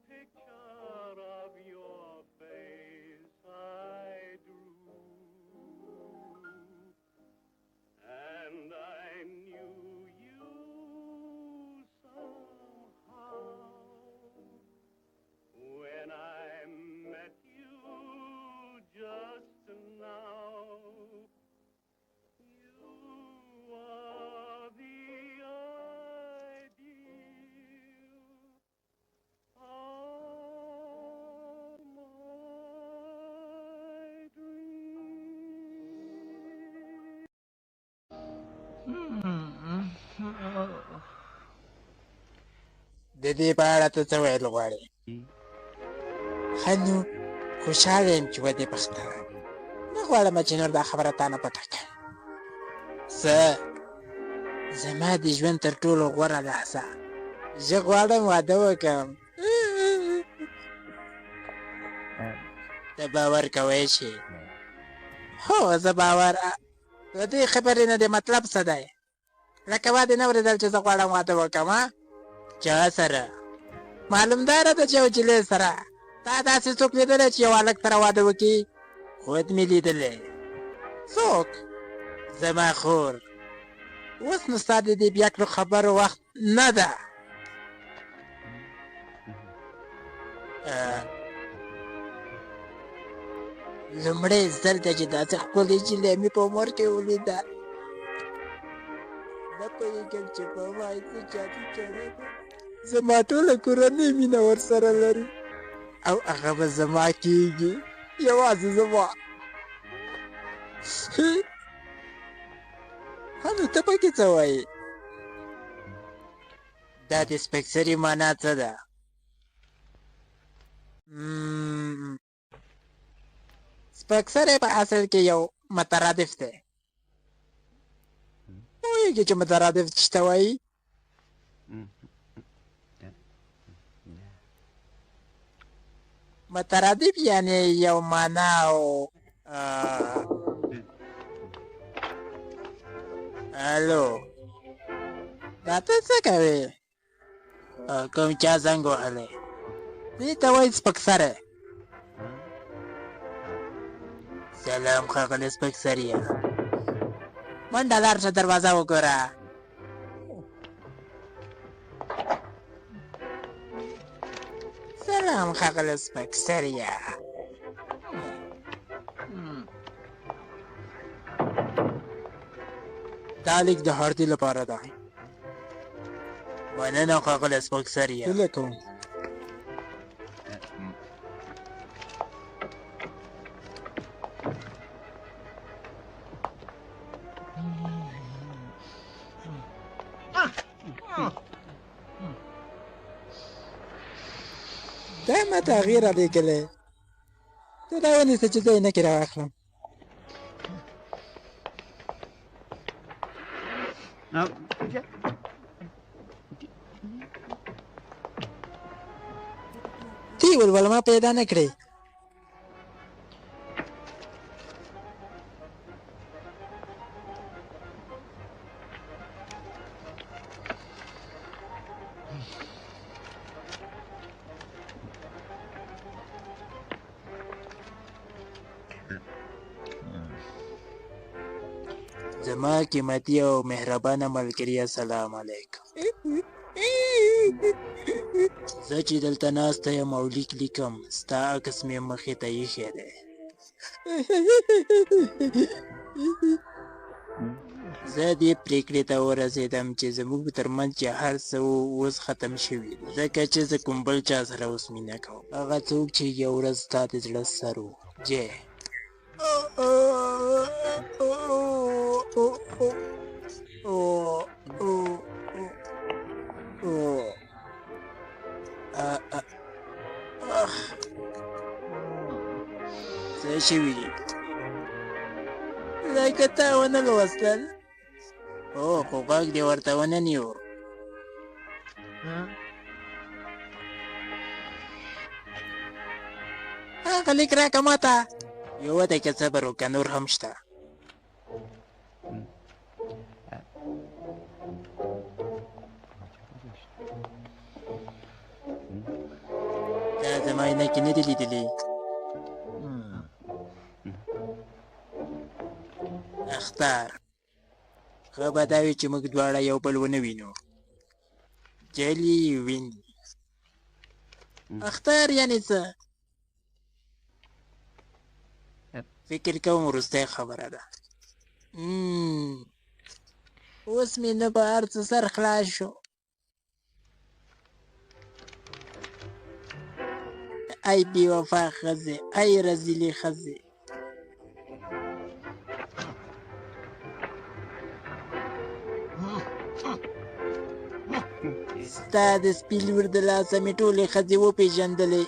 picture of your face I drew, and I knew you somehow when I met you just now. You are the ideal of my dream. د دې په اړه ته څه ویل غواړې؟ ښه نو خوشحاله یم چې ودې پختله، نه غواړم چې نور دا خبره تا نه پټه کړم. زما د ژوند تر ټولو غوره لحظه، زه غواړم واده وکړم. ته باور کوی شې؟ هو زه باور. د دې خبرې نه د مطلب څه دی؟ لکه ما دې نه اورېدل چې زه غواړم واده وکړم؟ چا سره؟ معلومداره ده چې یو جلۍ سره. تا داسې څوک لیدلی چې یو هلک سره واده وکړي؟ خود مې لیدلی. څوک؟ زما خور. اوس نو ستا د دې بیا کړو خبرو وخت نه ده. لومړی ځل ده چې داسې ښکلې نجلۍ مې په عمر کې ولیده. نه پوهېږم چې په ما یې څه جادو چړی ده. زما ټوله کورنۍ مینه ورسره لري او هغه به زما کېږي، یوازې زما. ها نو ته پکې څه وایې؟ دا د سپکسري معنا څه ده؟ سپکسری په اصل کې یو مترادف دی. پوهېږې چې مترادف څه ته وایي؟ مترادف یعنی یو معنا او الو، دا ته څه کوې؟ کوم چا زنګ وهلی؟ دې ته وایي سپکسری. سلام ښاغلی سپکسریه، منډه لاړ شه دروازه وګوره. سلام ښاغلی سپکسریه. دا لیک د هارډي لپاره دی. مننه ښاغلی سپکسریه. هیله کوم. دا ما تغییر رالیږلی، ته دا ونیسه چې زه یې نکې راواخلم. تی ولوله ما پیدا نه کړې. زما قیمتي او مهربانه ملګریه، سلام علیکم. زه چې دلته ناسته یم او لیک لیکم، ستا عکس مې مخې ته ایښی دی. زه دې پرېکړې ته ورسېدم چې زموږ ترمنځ چې هر څه و اوس ختم شوي، ځکه چې زه کوم بل چا سره اوس مینه کوم، هغه څوک چې یو ورځ ستا د زړه سر و. جې څه شوي دي؟ لکه تا ونه لوستل؟ هو، خو غږ دې ورته ونه نیو. هغه لیک راکه ماته. یوه دقیقه صبر وکړه، نور هم شته. تا زما عینکې نه دي لیدلې. اختر ښه به دا وي چې موږ دواړه یو بل ونه وینو. جلی وین اختر یعنې څه؟ فکر کوم وروستی خبره ده. اوس مې نه په هر څه سر خلاص شو. ای بې وفا ښځې، ای رزیلې ښځې. ستا د سپي لور د لاسه مې ټولې ښځې وپېژندلې.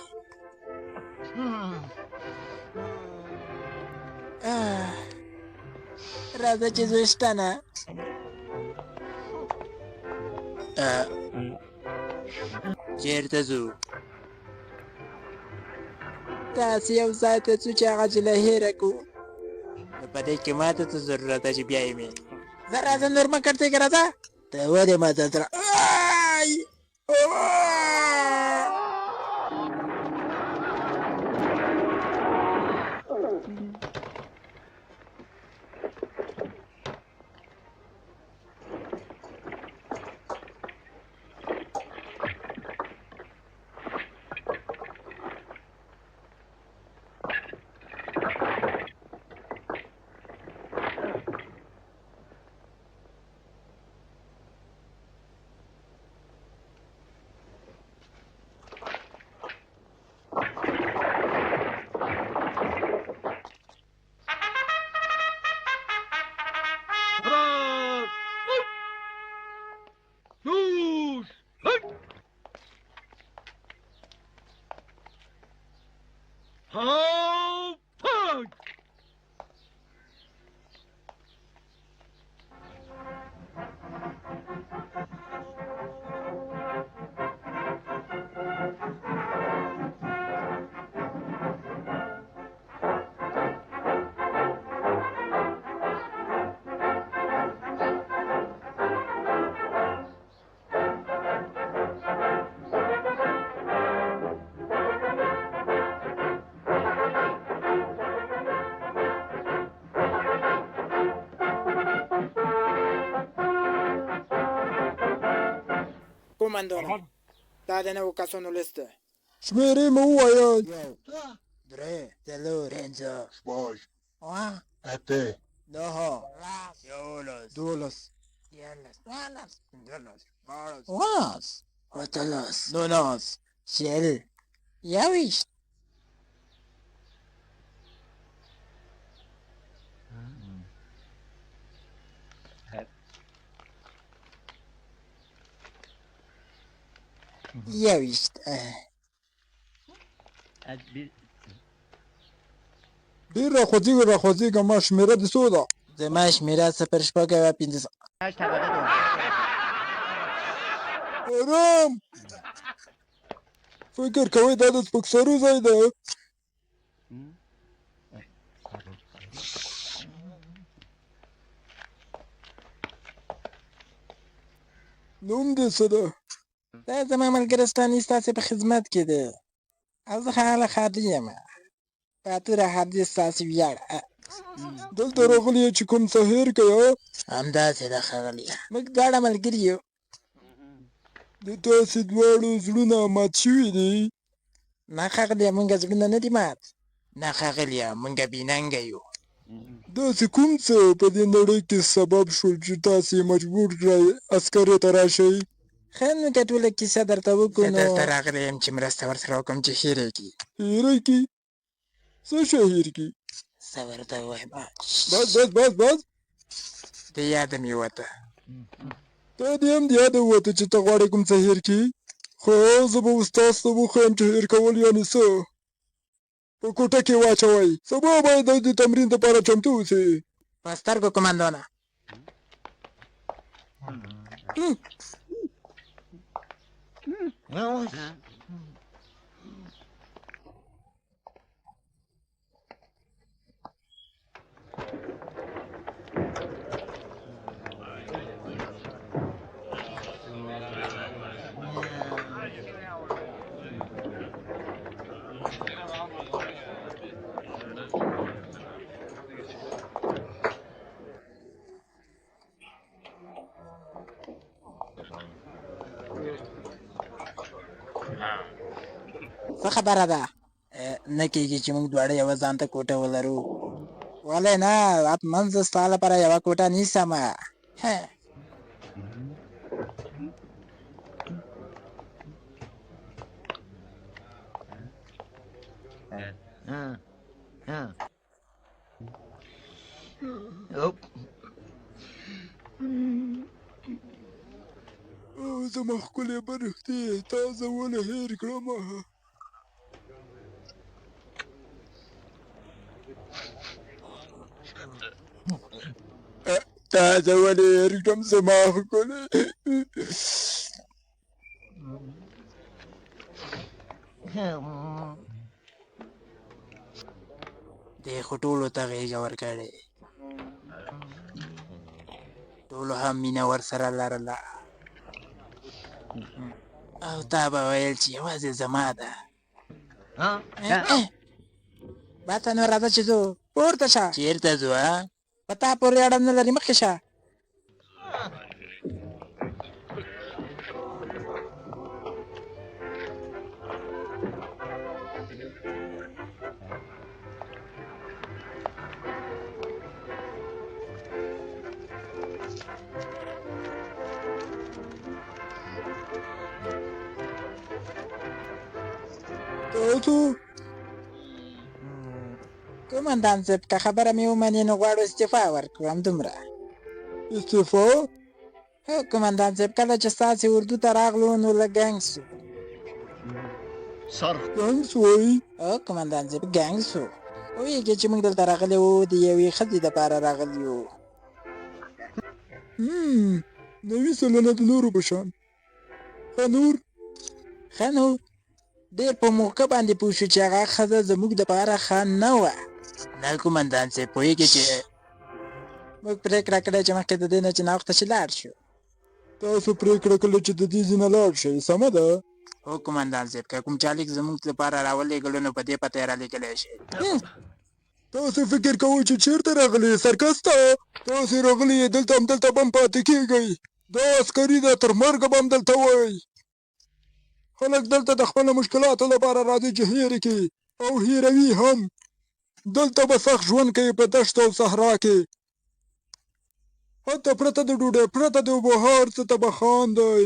راځه چې زویشتنه چېرته ځو؟ تاسې یو ځای ته ځو چې هغه جله هېره کړو. نو په دې کې ماته څه ضرورت ده چې بیایې مې؟ زه راځه نور مه کړتېږه، راځه. ته ولې ماته سره کومندانه، دا د نوو کسانو لیست ده. شمېرې مو ووایاست. 1 2 3 4 5 6 7 8 9 10 11 12 19 شل یویشت. یویشت. ډېر راخوځېږه ما شمېره دې څو ده؟ زما شمېره 0 شپږ اوه 15. ارام فکر کوئ دا د سپکسرو ځای ده؟ نوم دې څه ده؟ دا زما ملګرستاني ستاسې په خدمت کې دی او زه ښاغلی خادي یم. پاتوره خادي ستاسې ویاړ. دلته راغلی یې چې کوم څه هېر کړې؟ همداسې ده ښاغلیه، موږ دواړه ملګري یو. د تاسې دواړو زړونه مات شوي دي؟ نه ښاغلیه، موږ زړونه نه دي مات. نه ښاغلیه، موږ بېننګه یو. داسې کوم څه په دې نړۍ کې سبب شول چې تاسې مجبور کړئ عسکرې ته راشئ؟ ښه نو که ټوله کیسه درته وکړو نو زه دلته راغلی یم چې مرسته ورسره وکړم چې هېره یې کړي. هېره یې کړي؟ څه شی هېر کړي؟ څه ورته ووایم؟ بس د یاده مې وته. تا دې هم د یاده ووته چې ته غواړې کوم څه هېر کړي؟ خو زه به اوس تاسو ته وښیم چې هېر کول یعنې څه. په کوټه کې واچوئ. سبا باید د تمرین دپاره چمتو اوسئ. په سترګو قومندانه. څه خبره ده نه کېږي چې موږ دواړه یوه ځان ته کوټه ولرو ولې نه حتمن زه ستا لپاره یوه کوټه نیسمه زما ښکلې برختې تا زه ونه هېر کړمه تا زه ونه هېر کړم زما ښکلې دې خو ټولو ته غېږه ورکړې ټولو هم مینه ورسره لرله او تا به ویل چې یوازې زما ده باته نو راځه چې ځو پورته شه چېرته ځو په تا پورې اړه نه لري مخکې شه تاسو قومندان صاحب که خبره مې ومنې نو غواړو استعفا ورکړو همدومره استعفا هو قومندان صاحب کله چې ستاسې اردو ته راغلو نو له ګنګ سو ګنګ سوی هو قومندان صاحب ګنګ سو پوهېږې چې موږ دلته راغلي وو د یوې ښځې دپاره راغلي وو نوي سلنه د نورو په شان ښه نور ډېر په موقع باندې پوه شو چې هغه ښځه زموږ دپاره ښه نه وه نه قومندان صاحب پوهېږې چې موږ پرېکړه کړې چې مخکې د دې نه چې ناوخته چې لاړ شو تاسو پرېکړه کړې چې د دې ځای نه لاړ شئ سمه ده هو قومندان صاحب که کوم چا لیک زموږ لپاره راولېږلو نو په دې پته یې رالېږلی شئ تاسو فکر کوئ چې چېرته راغلي سرکس ته تاسې راغلي یې دلته همدلته به هم پاتې کېږئ دا عسکري ده تر مرګه به هم دلته وئ خلک دلته د خپلو مشکلاتو لپاره راځي چې هېرې کړي او هېروي هم دلته به سخت ژوند کوي په دشت او صحرا کې حتی پرته د ډوډۍ پرته د اوبو هر څه ته به خاندئ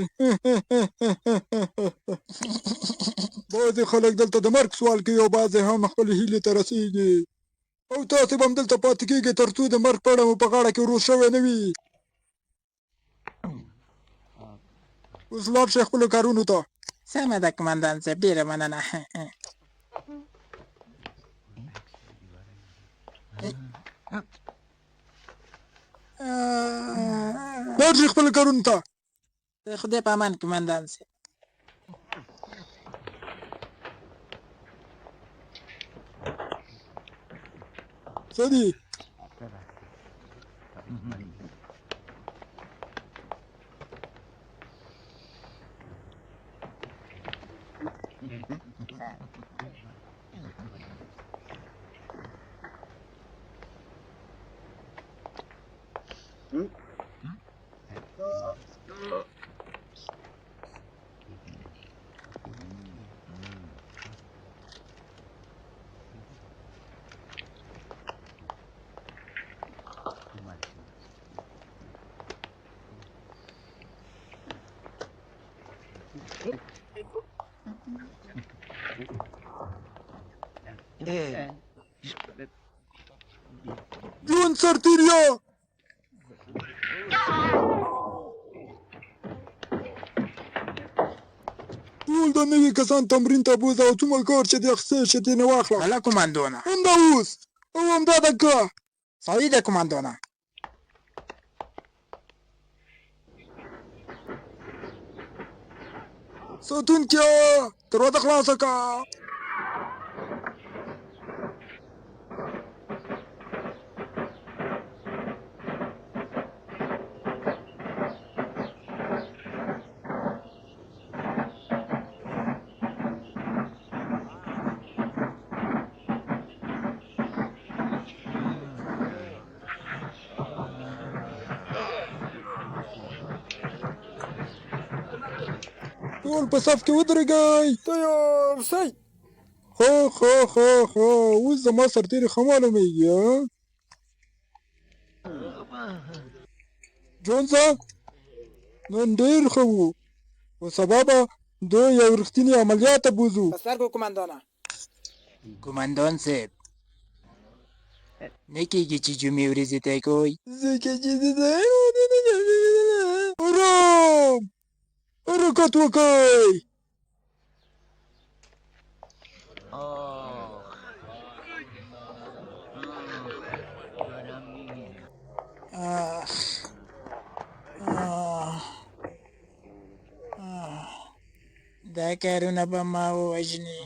بعضې خلک دلته د مرګ سوال کوي او بعضې هم خپلې هیلې ته رسېږي او تاسې به هم دلته پاتې کېږئ تر څو د مرګ پړه مو په غاړه کې روز شوی نه وي اوس لاړ شئ خپلو کارونو ته سمه ده قومندان صاحب ډېره مننه لاړ شئ خپلو کارونو ته د خدای په امان قومندان صاحب څه دي جون سرتیریا ټول د نوي کسان تمرین ته بوځه او څومره کار چې دې اخیستی شي ترېنه واخله هله قومندونه همدا اوس او همدا ده که صحیح ده قومندونه ساتونکیه دروازه خلاصه که ټول په صف کې ودرېږئ تیار سئ خو اوس زما سرتېري ښه معلومېږي جونزه نن ډېر ښه وو خو سبا به دوی یو رښتیني عملیات ته بوځو په سترګو قومندانه قومندان صاحب نه کېږي چې جمعې ورځې طی کوئ ځکه چې آرام حرکت وکئ دا کارونه به ما ووژني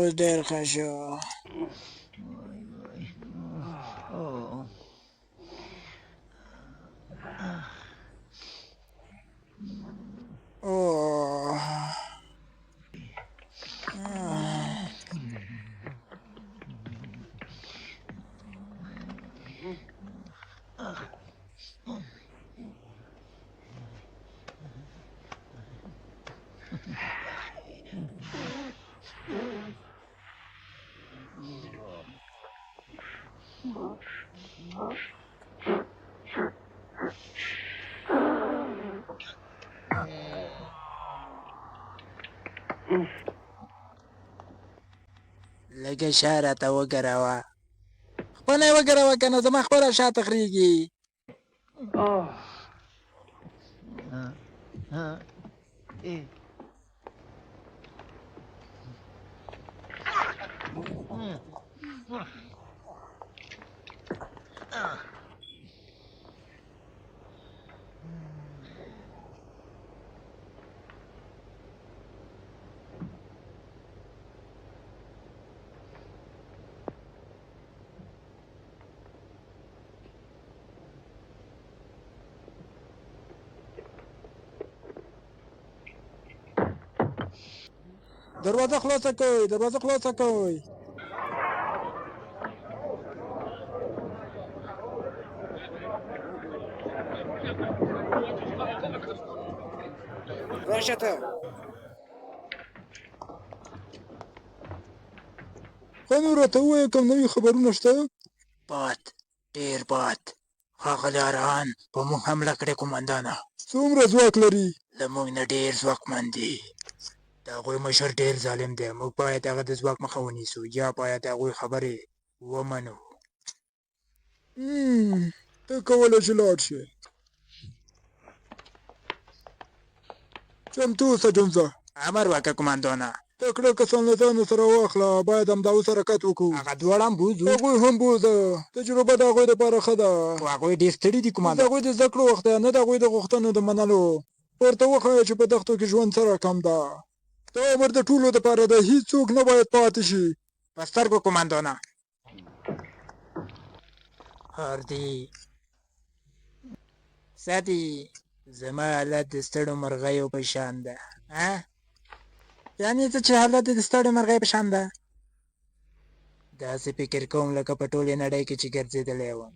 اوس ډېر ښه شو لږه شا راته وګروه خپله یې وګروه که نه زما خپله شا تخریږي دروازه خلاصه کوئ راشه ته ښه نو راته ووایه کوم نوي خبرونه شته باد ډېر باد ښاغلی ارهان په موږ حمله کړې قومندانه څومره ځواک لري له موږ نه ډېر ځواکمن دي د هغوی مشر ډېر ظالم دی موږ باید هغه د ځواک مخه ونیسو یا باید د هغوی خبرې ومنو ته کولی شې لاړ شې چمتو اوسه جونزه امر وکړه قومندانه تکړه کسان له ځانه سره واخله باید همدا اوس حرکت وکړو هغه دواړه هم بوځو هغوی هم بوځه تجربه د هغوی دپاره ښه ده خو هغوی ډېر ستړي دي د قومندان هغوی د زده کړو وخت دی نه د هغوی د غوښتنو د منلو ورته وښایه چې په دښتو کې ژوند څه رقم ده دا امر د ټولو دپاره ده هېڅوک نه باید پاتې شي په سترګو قومندانه هاردي ساتي زما حالت د ستړو مرغیو په شان ده یعنې څه چې حالت د ستړو مرغیو په شان ده داسې فکر کوم لکه په ټولې نړۍ کې چې ګرځېدلی وم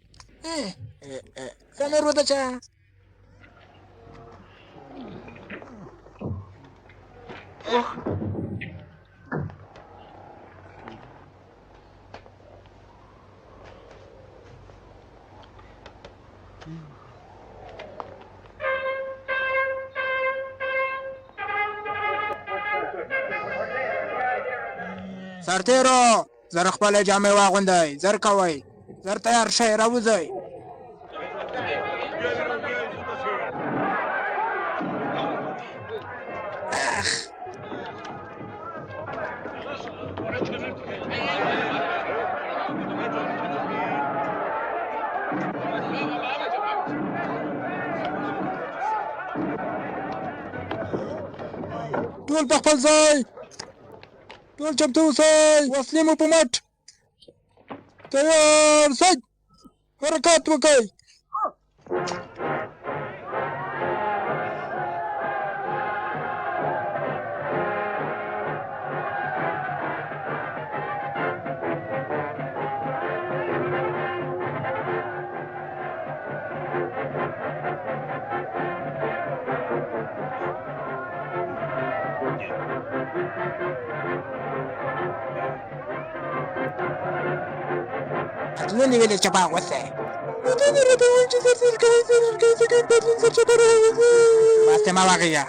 ښه نور وده چا سرتېرو زر خپلې جامې واغوندئ زر کوئ زر تیار شئ راوځئ ټول په خپل ځای ټول چمتو اوسئ وسلې مو په مټ تیار سئ حرکت وکئ بدلون نیولې چې باغ وسه ته نه راته وایي چې زر کوئ ځکه بدلون سرچپه راوځي. بس مه وغږیږه.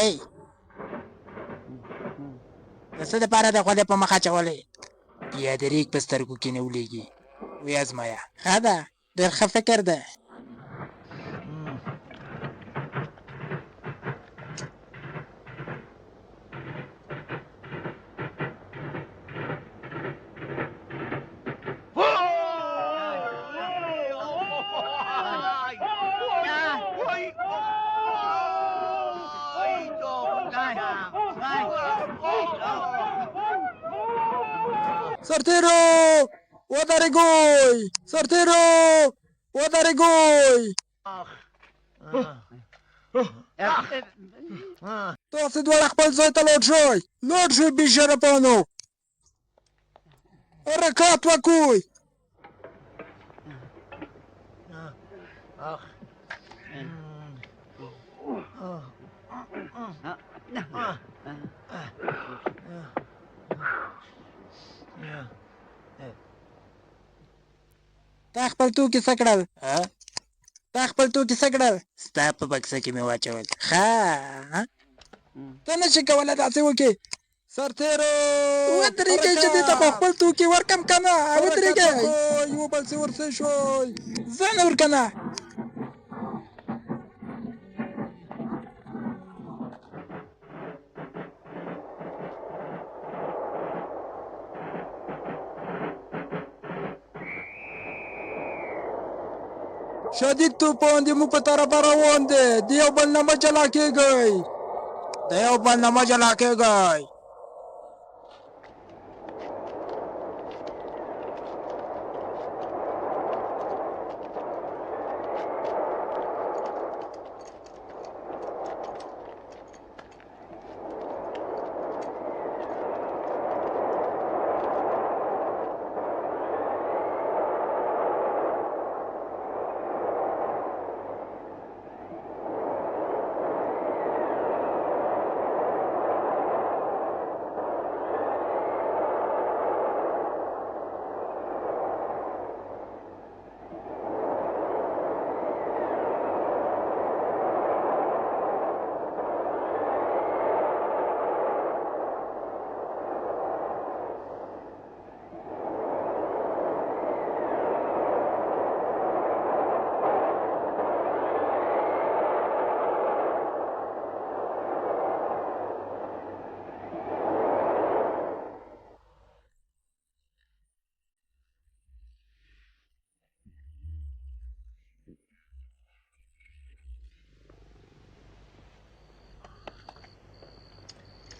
ای د څه دپاره د خولې په مخ اچولې؟ یا د ریګ په سترګو کې نه ولیږي. ویې ازمایه. ښه ده، ډېر ښه فکر ده. سرتیرو ودرېږئ! سرتیرو ودرېږئ! تاسې دواړه خپل ځای ته لاړ شئ! لاړ شئ بې شرفانو! حرکات وکړئ! تا خپل توکي څه کړل؟ تا خپل توکي څه کړل؟ ستا په بکسه کې مې واچول. ښه ته نشې کولی داسې وکړې. سرتیرو ودرېږئ چې دې ته خو خپل توکي ورکړم که نه. ودرېږئ، یو بل څه ورسئ شوئ. ځان ورکه نه. شدید توپان د موږ په طرفه روان دی. د یو بل نه مه جلا کېږئ. د یو بل نه مه جلا کېږئ.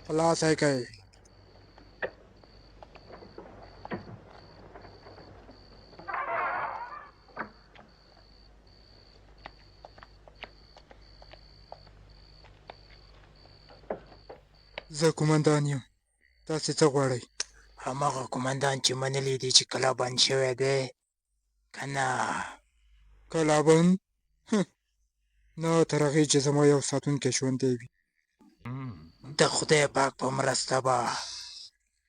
خلاص یې کړئ. زه قومندان یم. تاسې څه غواړئ؟ هماغه قومندان چې منلی دی چې کلا بند شوی دی که نه؟ کلا بند؟ نه تر هغې چې زما یو ساتونکی ژوندی وي. د خدای پاک په مرسته به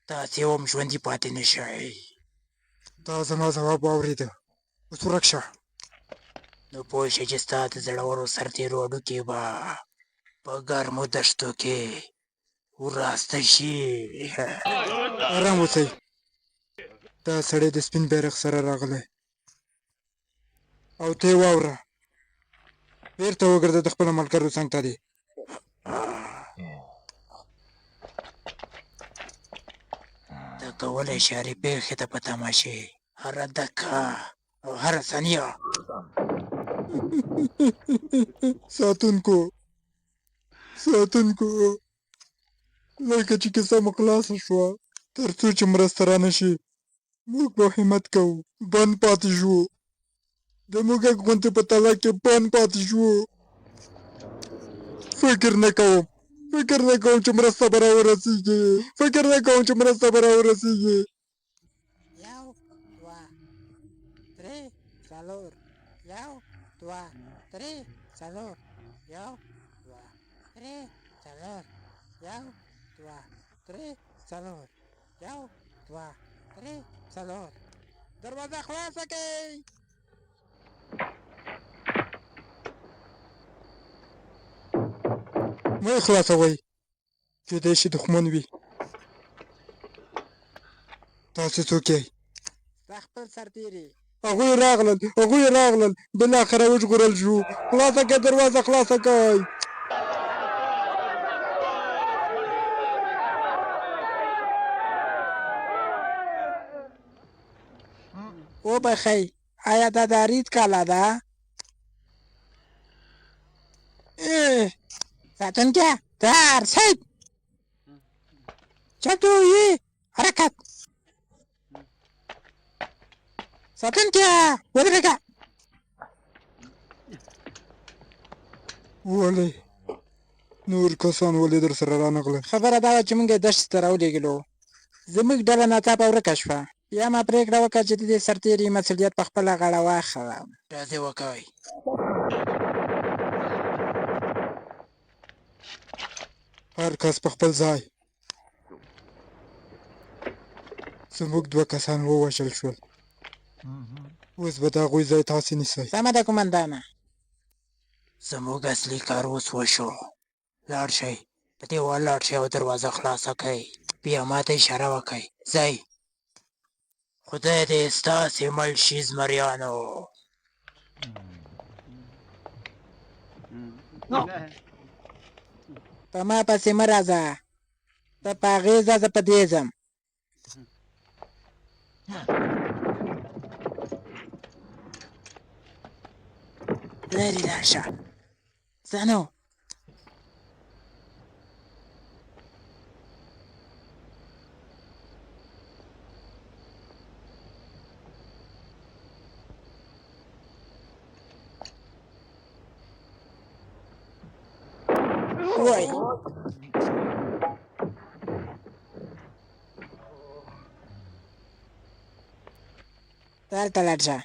تاسې هم ژوندي پاتې نه شئ. دا زما ځواب واورېده. اوس ورک شه. نو پوه شه چې ستا د زړورو سرتېرو هډوکي به په ګرمو دښتو کې وراسته شي. ارام اوسئ. دا سړی د سپین بیرغ سره راغلی او ته یې واوره. بېرته وګرځه د خپلو ملګرو څنګ ته دی. کولی شي هرې پېښې ته په تمه شي، هره دقیقه او هره ثانیه. ساتونکو لکه چې کیسه مو خلاصه شوه، تر څو چې مرسته رانه شي موږ به همت کوو، بند پاتې شو، د موږک غوندې په تله کې بند پاتې شو. فکر نه کوم چې مرسته به راورسېږي. یو دوه درې څلور، یو دوه درې څلور، یو دوه درې څلور، یو دوه درې څلور، یو دوه درې څلور. دروازه خلاصه کړئ. مه یې خلاصوئ، کېدای شي دښمن وي. تاسې څوک یئ؟ ستا خپل سرتېري. هغوی راغلل، بالاخره وژغورل شو. خلاصه کړئ، دروازه خلاصه کړئ. وبخئ، آیا دا د ارید کالا ده؟ ساتونکی تیار شئ. چمتو یې؟ حرکت. ساتونکی ودرېږه. ولې نور کسان ولې در سره رانغلل؟ خبره دا وه چې موږ یې دښتې ته راولېږلو، زموږ ډله ناڅاپه ورکه شوه. بیا ما پرېکړه وکړه چې د دې سرتېري مسؤلیت په خپله غاړه واخلم. ډزې وکوئ. هر کس په خپل ځای. زموږ 2 کسان ووژل شول، اوس به د هغوی ځای تاسې نیسئ. سمه ده قومندانه. زموږ اصلي کار اوس وشو. لاړ شئ، په دیوال لاړ شئ او دروازه خلاصه کړئ. بیا ما ته اشاره وکړئ. ځئ. خدای دې ستاسې مل شي زمریانو. په ما پسې مه راځه، ته په هغې ځه، زه په دې ځم. لرې لاړ شه. ځه نو. وای دلته لاړ شه.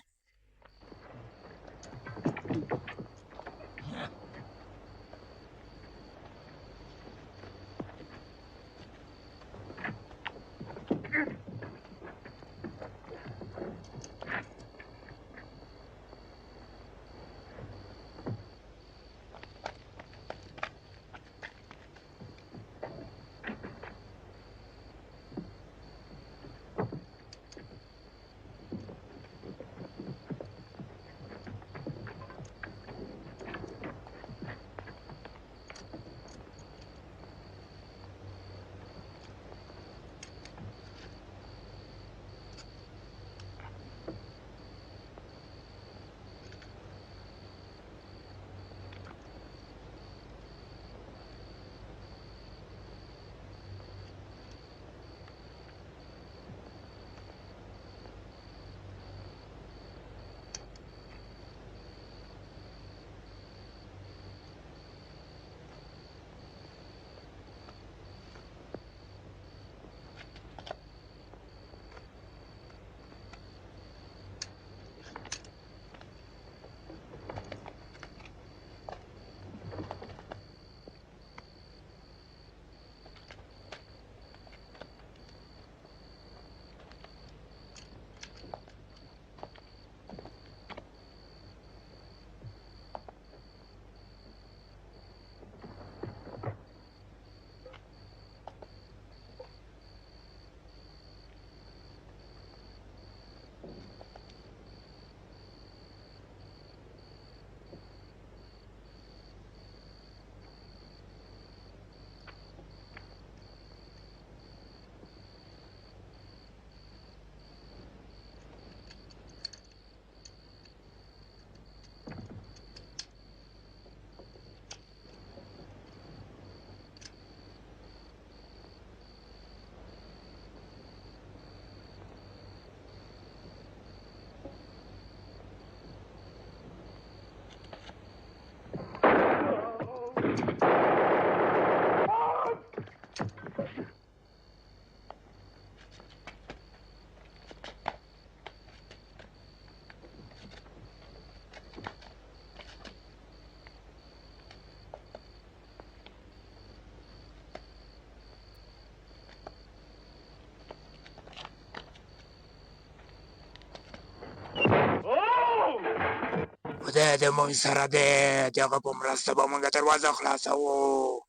خدای دې موږ سره دی د هغه په مرسته به موږ دروازه خلاصوو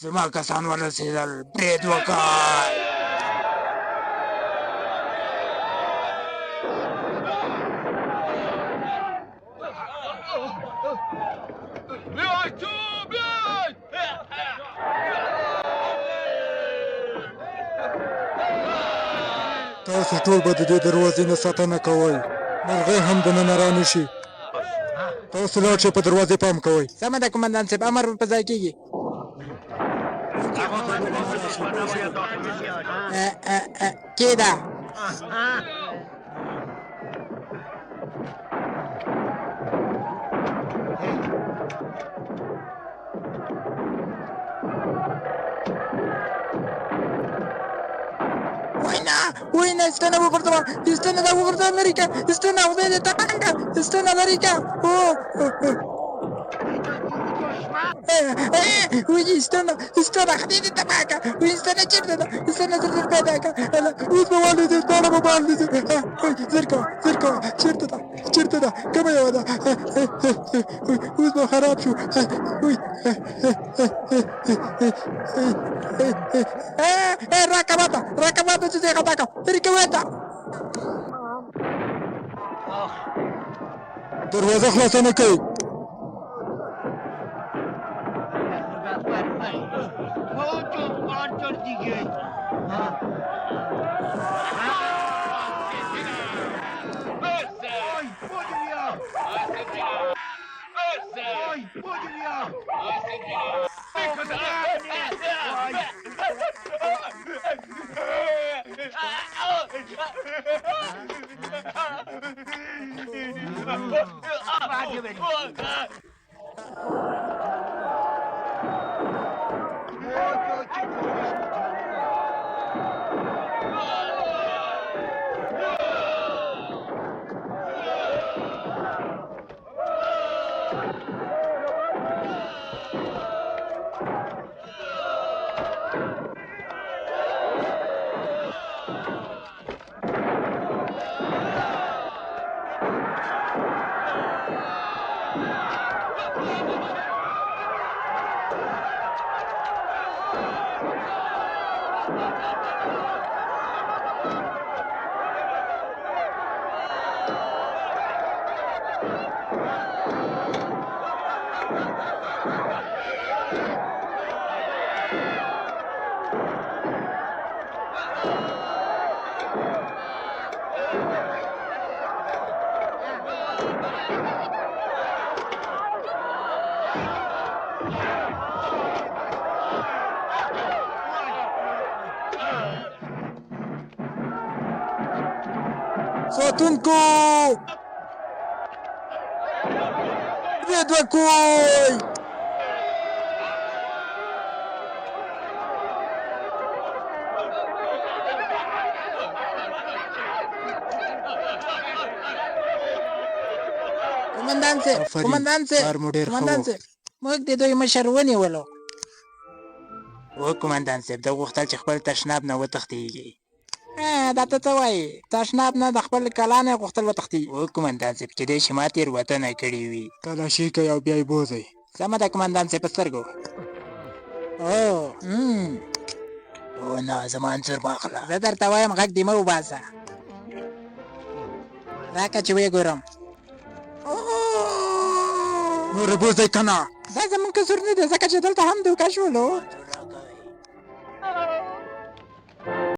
زما کسان ورسېدل برید وکړ تاسو ټول به د دې دروازې نه ساتنه کوئ مرغۍ هم دننه رانشي تاسو لاړ شئ په دروازې پام کوئ سمه ده قومندان صاحب امر په ځای کېږي کېده وینا ستنه وغورځوه ستنه دا وغورځوه لرې که ستنه خدای دې تباه کړه ستنه لرې که وایي ستنه خدای دې تباه کړه وایي ستنه چېرته ده ستنه زر پیدا کړه اوس به والوځي دواړه به والوځي زر کوه چېرته ده کومه یوه ده اوس به خراب شو راکباته چې زه خطا کړم لرې کوې ته دروازه خلاصه نه کوي ساتونکو برید وکړئ قومندان صاحب موږ د دوی مشر ونیولو و قومندان صاحب ده غوښتل چې خپل تشناب نه وتښتېږي دا ته څه وایې تشناب نه د خپل کلا نه یې غوښتل وتښتېږي و قومندان صاحب کېدای شي ما تېروتنه کړې وي تلاشي کوئ او بیا یې بوځئ سمه ده قومندان صاحب په سترګو نه زما انځور مه اخله زه درته وایم غږ دې مه وباسه راکړه چې ویې ګورم نور بوځئ که نه دا زموږ قصور نه دی ځکه چې دلته هم دوکه شولو